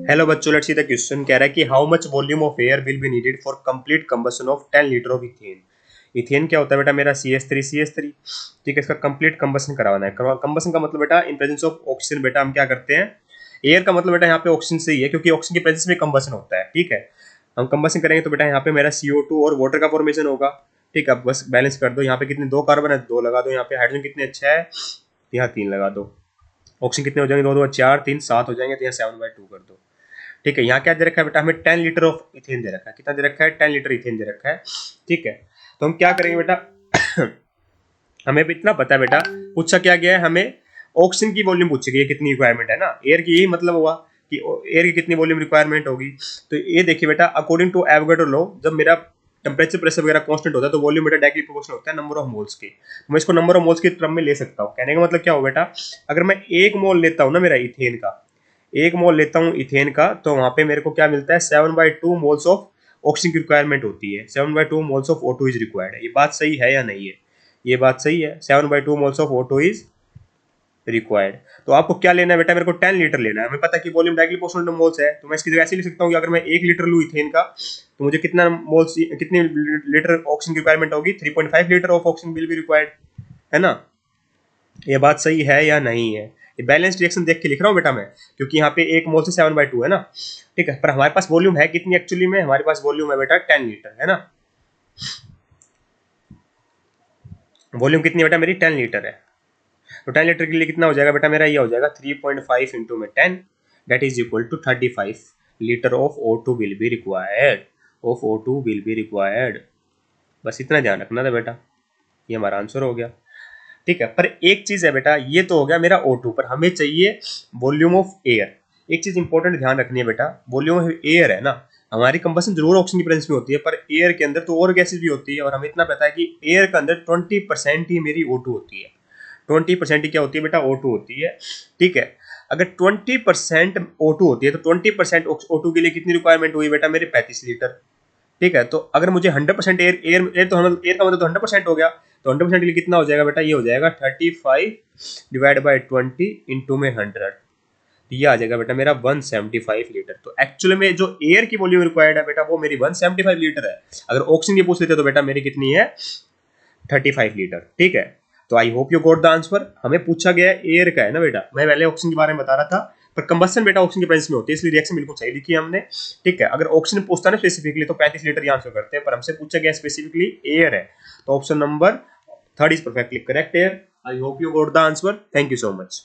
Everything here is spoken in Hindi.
हेलो बच्चों, लेट्स सी द क्वेश्चन। कह रहा है कि how much volume of air will be needed for complete combustion of 10 litre of ethane. Ethane क्या होता है बेटा? मेरा CH3 ठीक है। इसका कंप्लीट कंबशन करवाना है। कंबशन का मतलब बेटा इन प्रेजेंस ऑफ ऑक्सीजन। बेटा हम क्या करते हैं, एयर का मतलब बेटा यहाँ पे ऑक्सीजन से ही है, क्योंकि ऑक्सीजन की प्रेजेंस में कंबशन होता है। ठीक है, हम कंबशन करेंगे तो बेटा यहाँ पे मेरा CO2 और वाटर का फॉर्मेशन होगा। ठीक है, अब बस बैलेंस कर दो। यहाँ पे कितने, 2 कार्बन है, 2 लगा दो। यहाँ पे हाइड्रोजन कितने, अच्छा है, यहाँ 3 लगा दो। ऑक्सीजन कितने हो जाएंगे, 2 2 4 3 7 हो जाएंगे, तो यहाँ 7/2 कर दो। ठीक है, यहाँ क्या दे रखा है बेटा? हमें 10 लीटर ऑफ इथेन दे रखा है। कितना दे रखा है? 10 लीटर इथेन दे रखा है। ठीक है, तो हम क्या करेंगे बेटा हमें भी इतना पता है बेटा, पूछा क्या गया है हमें, ऑक्सीजन की वॉल्यूम पूछी गई है, कितनी रिक्वायरमेंट है ना। एयर की यही मतलब हुआ कि एयर की कितनी वॉल्यूम रिक्वायरमेंट होगी। तो ये देखिए बेटा, अकॉर्डिंग टू एवोगाड्रो लॉ, जब मेरा टेम्परेचर प्रेशर वगैरह कांस्टेंट होता है तो वॉल्यूम बेटा डायरेक्टली प्रोपोर्शनल होता है नंबर ऑफ मोल्स के। तो मैं इसको नंबर ऑफ मोल्स के टर्म में ले सकता हूँ। कहने का मतलब क्या हो बेटा, अगर मैं 1 मोल लेता हूँ ना मेरा इथेन का, 1 मोल लेता हूँ इथेन का, तो वहां पे मेरे को क्या मिलता है, 7/2 मोल्स ऑफ ऑक्सीजन की रिक्वायरमेंट होती है। 7/2 moles of O2 is required है। ये बात सही है या नहीं है? ये बात सही है, 7/2 moles of O2 is required. तो आपको क्या लेना है बेटा? मेरे को 10 लीटर लेना है। हमें पता है कि volume directly proportional two moles है, तो मैं इसकी जगह ऐसे लिख सकता हूँ कि अगर मैं 1 लीटर लूँ इथेन का, तो मुझे कितना मोल्स, कितनी लीटर ऑक्सीजन की रिक्वायरमेंट होगी? 3.5 litre of oxygen will be required, है ना। ये बात सही है या नहीं है? ये बैलेंस रिएक्शन देख के लिख रहा हूँ बेटा मैं, क्योंकि यहाँ पे 1 मोल से 7/2 है ना। ठीक है, पर हमारे पास वॉल्यूम है कितनी एक्चुअली में? हमारे पास वॉल्यूम है बेटा 10 लीटर, है ना। वॉल्यूम कितनी बेटा मेरी? 10 लीटर है। तो 10 लीटर के लिए कितना हो जाएगा बेटा मेरा? ये हो जाएगा 3.5 इंटू में 10, that is equal to 35 litre of O2 will be required. Of O2 will be required. बस इतना ध्यान रखना था बेटा, ये हमारा आंसर हो गया। ठीक है, पर एक चीज है बेटा, ये तो हो गया मेरा O2, पर हमें चाहिए वॉल्यूम ऑफ एयर। एक चीज इंपॉर्टेंट ध्यान रखनी है बेटा, वॉल्यूम ऑफ एयर है ना, हमारी कंबशन जरूर ऑक्सीजन की प्रेजेंस में होती है, पर एयर के अंदर तो और गैसेज भी होती है। और हमें इतना पता है कि एयर के अंदर 20% ही मेरी O2 होती है। 20% ही क्या होती है बेटा? O2 होती है। ठीक है, अगर 20% O2 होती है तो 20% O2 के लिए कितनी रिक्वायरमेंट हुई बेटा मेरे? 35 लीटर। ठीक है, तो अगर मुझे 100% एयर एयर एयर तो हम एयर का मतलब तो 100% हो गया, तो 100% के लिए कितना हो जाएगा बेटा? ये हो जाएगा 35 डिवाइड बाई 20 इंटू में 100, तो ये आ जाएगा बेटा मेरा 175 लीटर। तो एक्चुअली में जो एयर की वॉल्यूम रिक्वायर्ड है बेटा, वो मेरी 175 लीटर है। अगर ऑक्सीजन की पूछ लेते तो बेटा मेरी कितनी है? 35 लीटर। ठीक है, तो I hope you got the answer. हमें पूछा गया है एयर का, है ना बेटा। मैं पहले ऑक्सीजन के बारे में बता रहा था, पर कंबस्शन बेटा ऑक्सीजन की प्रेजेंस में होती है, इसलिए रिएक्शन बिल्कुल सही लिखी है हमने। ठीक है, अगर ऑक्सीजन पूछता ना स्पेसिफिकली, तो 35 लीटर ही आंसर करते हैं, पर हमसे पूछा गया स्पेसिफिकली एयर है, तो option number 3 is perfectly correct air. I hope you got the answer. Thank you so much.